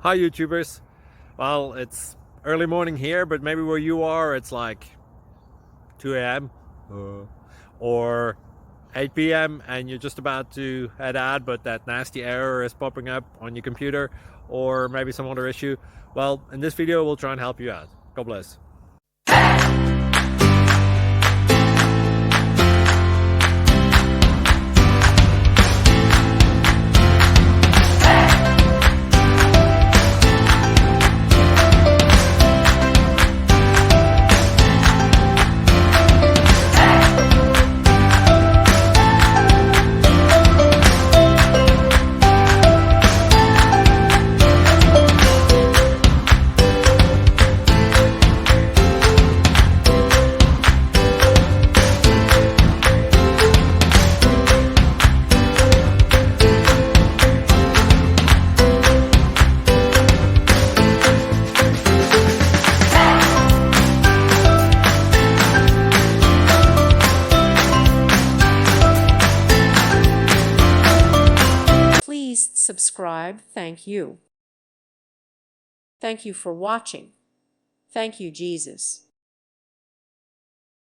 Hi YouTubers. Well, it's early morning here, but maybe where you are it's like 2 a.m. Or 8 p.m. and you're just about to head out, but that nasty error is popping up on your computer, or maybe some other issue. Well, in this video we'll try and help you out. God bless. Please subscribe. Thank you. Thank you for watching. Thank you, Jesus.